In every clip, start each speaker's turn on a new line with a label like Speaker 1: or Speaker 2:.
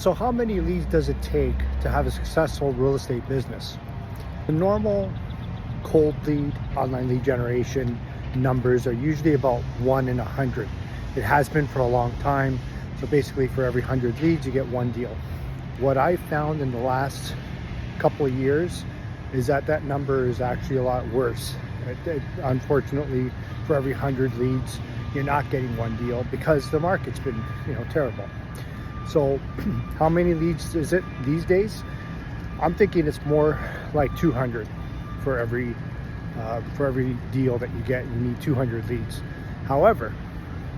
Speaker 1: So how many leads does it take to have a successful real estate business? The normal cold lead, online lead generation numbers are usually about 1 in 100. It has been for a long time. So basically for every 100 leads, you get one deal. What I found in the last couple of years is that number is actually a lot worse. Unfortunately, for every 100 leads, you're not getting one deal because the market's been, terrible. So how many leads is it these days? I'm thinking it's more like 200 for every deal that you get. You need 200 leads. However,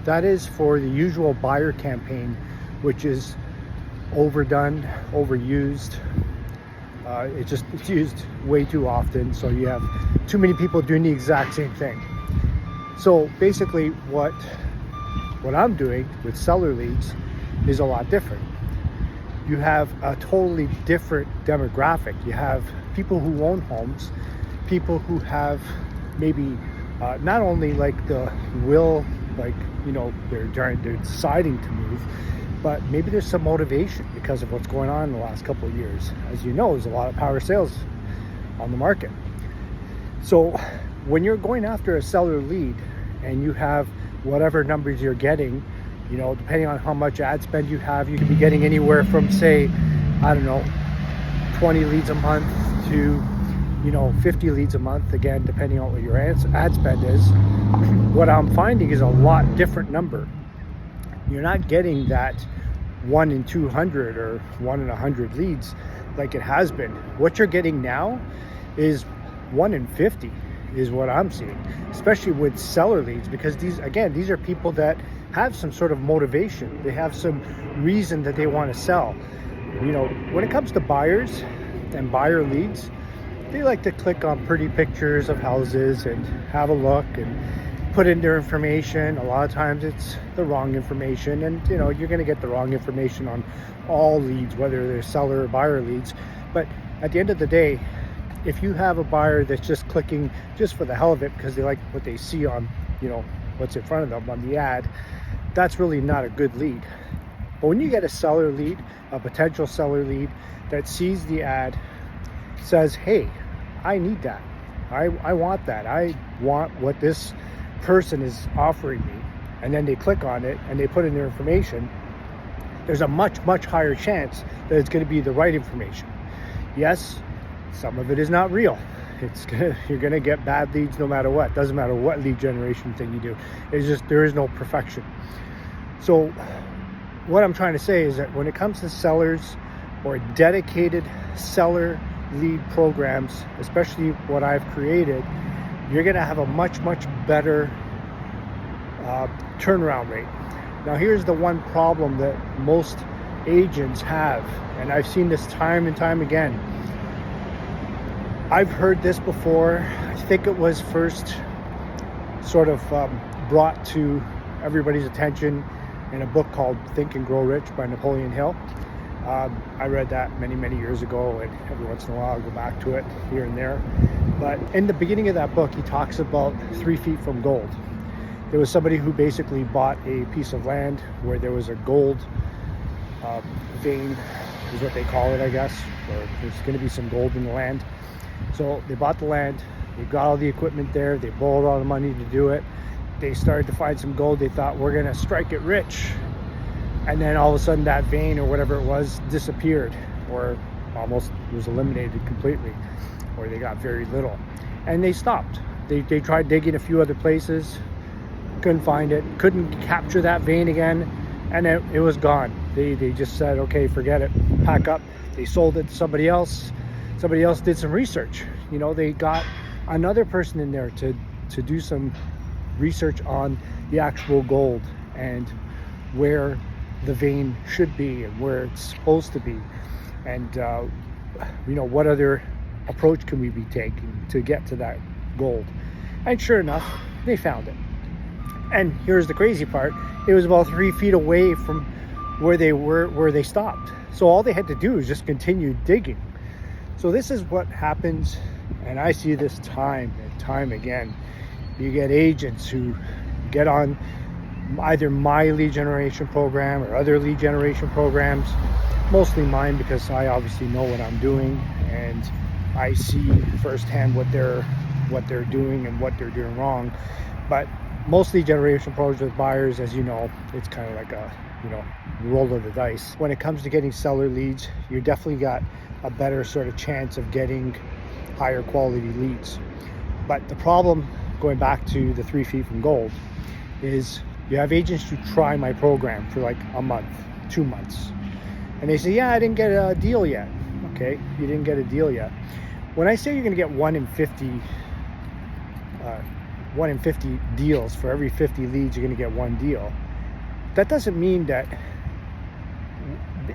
Speaker 1: that is for the usual buyer campaign, which is overdone, overused. It's used way too often, so you have too many people doing the exact same thing. So basically what I'm doing with seller leads is a lot different. You have a totally different demographic. You have people who own homes, people who have maybe not only like the will, like, they're deciding to move, but maybe there's some motivation because of what's going on in the last couple of years. As you know, there's a lot of power sales on the market. So when you're going after a seller lead and you have whatever numbers you're getting, depending on how much ad spend you have, you could be getting anywhere from, say, 20 leads a month to 50 leads a month, again, depending on what your ad spend is. What I'm finding is a lot different number. You're not getting that 1 in 200 or 1 in 100 leads like it has been. What you're getting now is 1 in 50 is what I'm seeing, especially with seller leads, because these are people that have some sort of motivation. They have some reason that they want to sell. When it comes to buyers and buyer leads, they like to click on pretty pictures of houses and have a look and put in their information. A lot of times it's the wrong information, and you're going to get the wrong information on all leads, whether they're seller or buyer leads. But at the end of the day, if you have a buyer that's just clicking just for the hell of it because they like what they see on what's in front of them on the ad, that's really not a good lead. But when you get a seller lead, a potential seller lead that sees the ad, says, hey, I need that, I want that, I want what this person is offering me, and then they click on it and they put in their information, there's a much higher chance that it's going to be the right information. Yes, some of it is not real. You're going to get bad leads no matter what. Doesn't matter what lead generation thing you do. It's just, there is no perfection. So what I'm trying to say is that when it comes to sellers or dedicated seller lead programs, especially what I've created, you're going to have a much better turnaround rate. Now here's the one problem that most agents have, and I've seen this time and time again. I've heard this before. I think it was first sort of brought to everybody's attention in a book called Think and Grow Rich by Napoleon Hill. I read that many years ago, and every once in a while I'll go back to it here and there. But in the beginning of that book, he talks about 3 feet from gold. There was somebody who basically bought a piece of land where there was a gold vein, is what they call it, I guess, or there's going to be some gold in the land. So they bought the land, they got all the equipment there, they borrowed all the money to do it. They started to find some gold. They thought, we're going to strike it rich. And then all of a sudden that vein or whatever it was disappeared, or almost was eliminated completely, or they got very little. And they stopped. They tried digging a few other places, couldn't find it, couldn't capture that vein again, and it was gone. They just said, okay, forget it, pack up. They sold it to somebody else. Somebody else did some research. They got another person in there to do some research on the actual gold and where the vein should be and where it's supposed to be, and what other approach can we be taking to get to that gold. And sure enough, they found it. And here's the crazy part, it was about 3 feet away from where they stopped. So all they had to do was just continue digging. So this is what happens, and I see this time and time again. You get agents who get on either my lead generation program or other lead generation programs, mostly mine, because I obviously know what I'm doing and I see firsthand what they're doing and what they're doing wrong. But mostly generation pros with buyers, as you know, it's kind of like a, you know, roll of the dice. When it comes to getting seller leads, you definitely got a better sort of chance of getting higher quality leads. But the problem, going back to the 3 feet from gold, is you have agents who try my program for like a month, 2 months, and they say, yeah, I didn't get a deal yet. Okay, you didn't get a deal yet. When I say you're going to get 1 in 50 deals, for every 50 leads you're going to get 1 deal, that doesn't mean that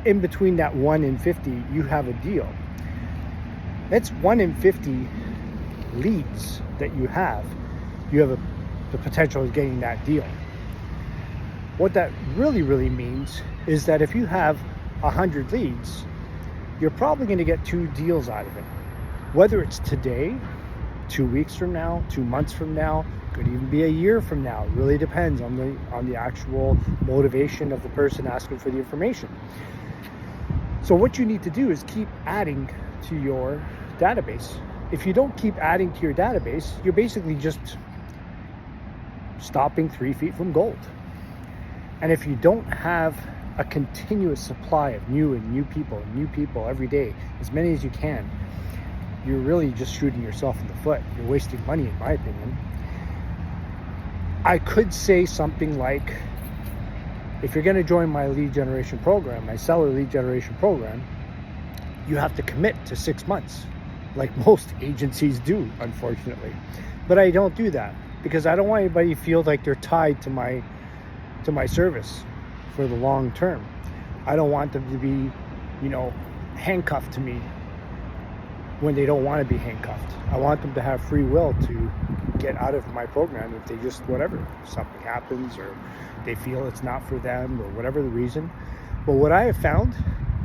Speaker 1: in between that 1 in 50 you have a deal. That's 1 in 50 leads that you have the potential of getting that deal. What that really means is that if you have 100 leads, you're probably going to get 2 deals out of it. Whether it's today, 2 weeks from now, 2 months from now, could even be a year from now. It really depends on the actual motivation of the person asking for the information. So what you need to do is keep adding to your database. If you don't keep adding to your database, you're basically just stopping 3 feet from gold. And if you don't have a continuous supply of new people every day, as many as you can, you're really just shooting yourself in the foot. You're wasting money, in my opinion. I could say something like, if you're going to join my lead generation program, my seller lead generation program, you have to commit to 6 months, like most agencies do, unfortunately. But I don't do that, because I don't want anybody to feel like they're tied to my service for the long term. I don't want them to be, you know, handcuffed to me when they don't want to be handcuffed. I want them to have free will to get out of my program if they just, whatever, something happens or they feel it's not for them or whatever the reason. But what I have found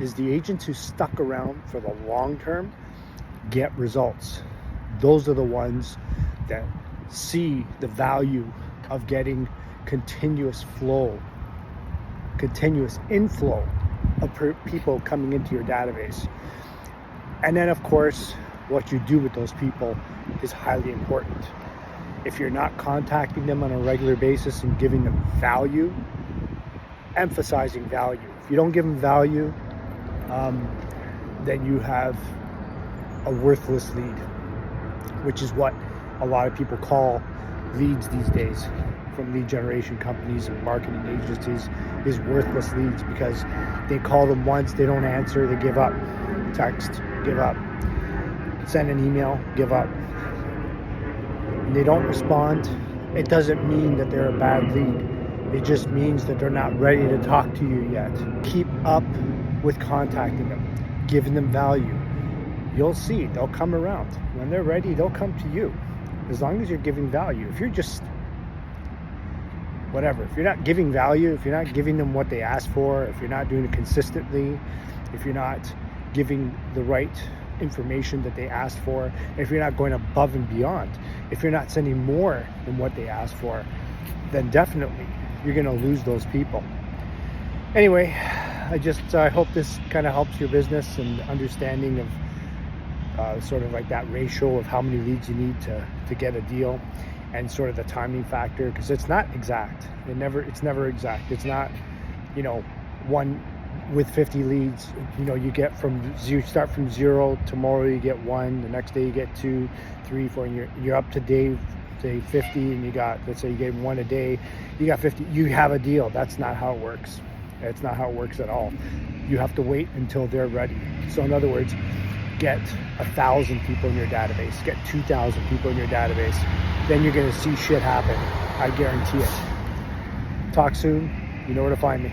Speaker 1: is the agents who stuck around for the long term get results. Those are the ones that see the value of getting continuous inflow of people coming into your database. And then, of course, what you do with those people is highly important. If you're not contacting them on a regular basis and giving them value, emphasizing value. If you don't give them value, then you have a worthless lead, which is what a lot of people call leads these days from lead generation companies and marketing agencies, is worthless leads, because they call them once, they don't answer, they give up. Text, give up. Send an email, give up. And they don't respond. It doesn't mean that they're a bad lead. It just means that they're not ready to talk to you yet. Keep up with contacting them, giving them value. You'll see, they'll come around. When they're ready, they'll come to you. As long as you're giving value. If you're just whatever, if you're not giving value, if you're not giving them what they ask for, if you're not doing it consistently, if you're not giving the right information that they asked for, if you're not going above and beyond, if you're not sending more than what they asked for, then definitely you're going to lose those people. Anyway, I hope this kind of helps your business and understanding of sort of like that ratio of how many leads you need to get a deal, and sort of the timing factor, because it's not exact. It's never exact. It's not, you know, one with 50 leads, you know, you start from 0, tomorrow you get 1, the next day you get 2, 3, 4, and you're up to day, say 50, and you got, let's say you gave 1 a day, you got 50, you have a deal. That's not how it works. It's not how it works at all. You have to wait until they're ready. So in other words, get 1,000 people in your database, get 2,000 people in your database, then you're going to see shit happen. I guarantee it. Talk soon. You know where to find me.